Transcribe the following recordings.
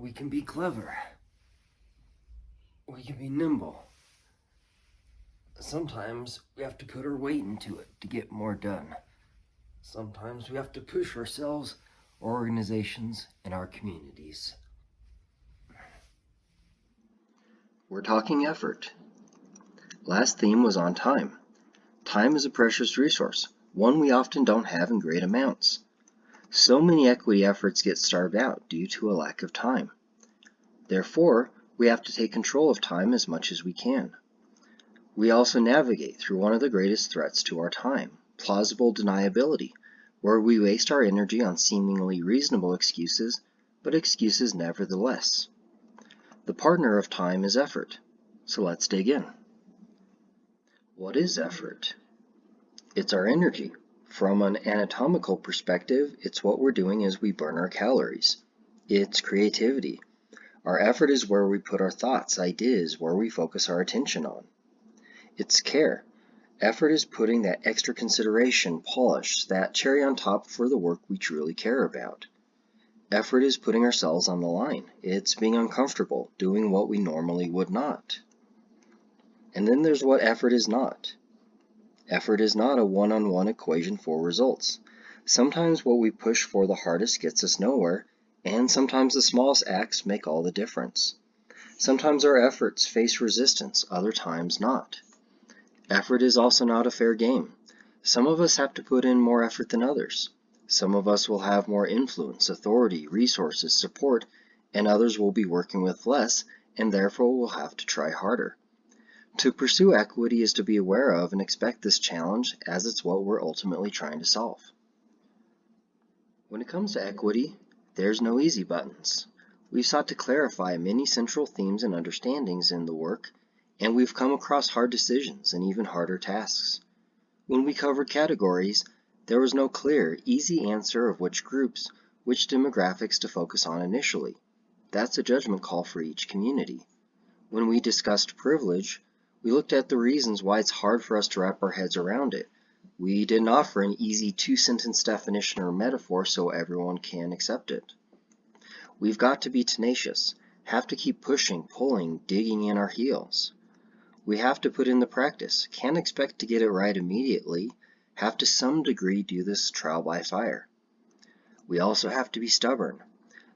We can be clever. We can be nimble. Sometimes we have to put our weight into it to get more done. Sometimes we have to push ourselves, our organizations, and our communities. We're talking effort. Last theme was on time. Time is a precious resource, one we often don't have in great amounts. So many equity efforts get starved out due to a lack of time. Therefore, we have to take control of time as much as we can. We also navigate through one of the greatest threats to our time, plausible deniability, where we waste our energy on seemingly reasonable excuses, but excuses nevertheless. The partner of time is effort, so let's dig in. What is effort? It's our energy. From an anatomical perspective, it's what we're doing as we burn our calories. It's creativity. Our effort is where we put our thoughts, ideas, where we focus our attention on. It's care. Effort is putting that extra consideration, polish, that cherry on top for the work we truly care about. Effort is putting ourselves on the line. It's being uncomfortable, doing what we normally would not. And then there's what effort is not. Effort is not a one-on-one equation for results. Sometimes what we push for the hardest gets us nowhere, and sometimes the smallest acts make all the difference. Sometimes our efforts face resistance, other times not. Effort is also not a fair game. Some of us have to put in more effort than others. Some of us will have more influence, authority, resources, support, and others will be working with less, and therefore will have to try harder. To pursue equity is to be aware of and expect this challenge, as it's what we're ultimately trying to solve. When it comes to equity, there's no easy buttons. We've sought to clarify many central themes and understandings in the work, and we've come across hard decisions and even harder tasks. When we covered categories, there was no clear, easy answer of which groups, which demographics to focus on initially. That's a judgment call for each community. When we discussed privilege, we looked at the reasons why it's hard for us to wrap our heads around it. We didn't offer an easy two-sentence definition or metaphor so everyone can accept it. We've got to be tenacious, have to keep pushing, pulling, digging in our heels. We have to put in the practice, can't expect to get it right immediately, have to some degree do this trial by fire. We also have to be stubborn.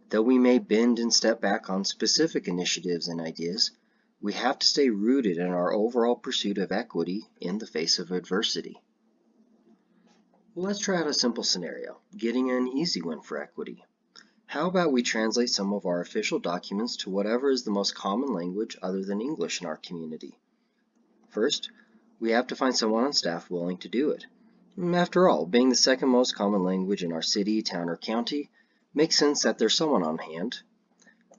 Though we may bend and step back on specific initiatives and ideas, we have to stay rooted in our overall pursuit of equity in the face of adversity. Well, let's try out a simple scenario, getting an easy win for equity. How about we translate some of our official documents to whatever is the most common language other than English in our community? First, we have to find someone on staff willing to do it. After all, being the second most common language in our city, town, or county, makes sense that there's someone on hand.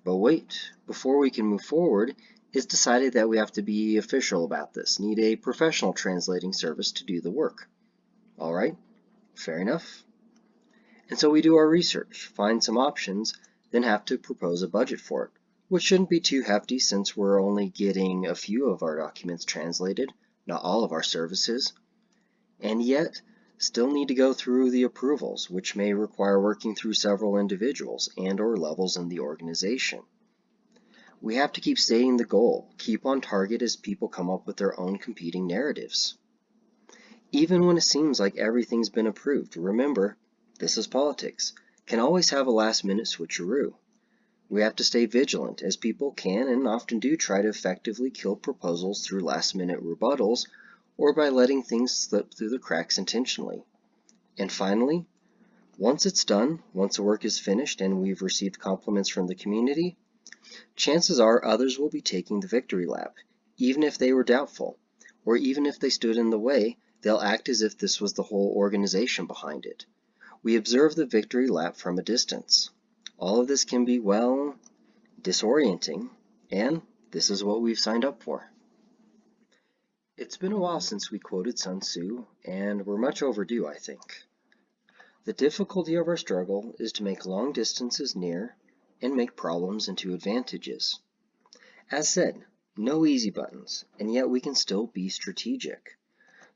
But wait, before we can move forward, it's decided that we have to be official about this, need a professional translating service to do the work. All right, fair enough. And so we do our research, find some options, then have to propose a budget for it, which shouldn't be too hefty since we're only getting a few of our documents translated, not all of our services. And yet, still need to go through the approvals, which may require working through several individuals and/or levels in the organization. We have to keep stating the goal, keep on target as people come up with their own competing narratives. Even when it seems like everything's been approved, remember, this is politics, can always have a last-minute switcheroo. We have to stay vigilant, as people can and often do try to effectively kill proposals through last-minute rebuttals or by letting things slip through the cracks intentionally. And finally, once it's done, once the work is finished and we've received compliments from the community, chances are others will be taking the victory lap, even if they were doubtful, or even if they stood in the way, they'll act as if this was the whole organization behind it. We observe the victory lap from a distance. All of this can be, well, disorienting, and this is what we've signed up for. It's been a while since we quoted Sun Tzu, and we're much overdue, I think. The difficulty of our struggle is to make long distances near and make problems into advantages. As said, no easy buttons, and yet we can still be strategic.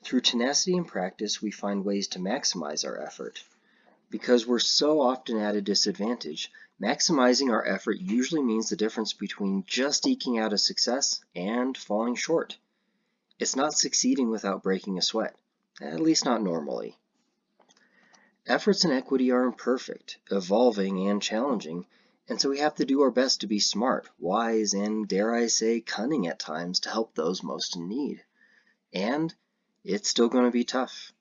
Through tenacity and practice, we find ways to maximize our effort. Because we're so often at a disadvantage, Maximizing our effort usually means the difference between just eking out a success and falling short. It's not succeeding without breaking a sweat, at least not normally. Efforts in equity are imperfect, evolving, and challenging, and so we have to do our best to be smart, wise, and dare I say, cunning at times to help those most in need. And it's still going to be tough.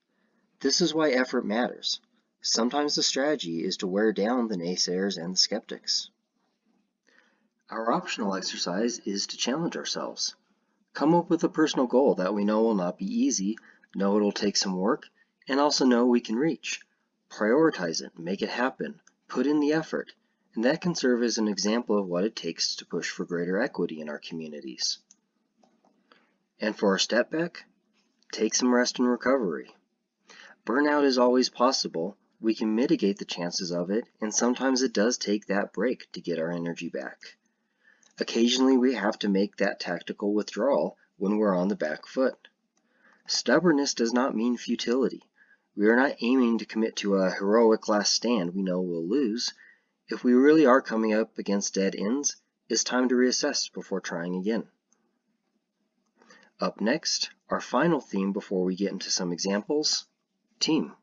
This is why effort matters. Sometimes the strategy is to wear down the naysayers and the skeptics. Our optional exercise is to challenge ourselves. Come up with a personal goal that we know will not be easy, know it'll take some work, and also know we can reach. Prioritize it, make it happen, put in the effort, and that can serve as an example of what it takes to push for greater equity in our communities. And for our step back, take some rest and recovery. Burnout is always possible. We can mitigate the chances of it, and sometimes it does take that break to get our energy back. Occasionally we have to make that tactical withdrawal when we're on the back foot. Stubbornness does not mean futility. We are not aiming to commit to a heroic last stand we know we'll lose. If we really are coming up against dead ends, it's time to reassess before trying again. Up next, our final theme before we get into some examples, team.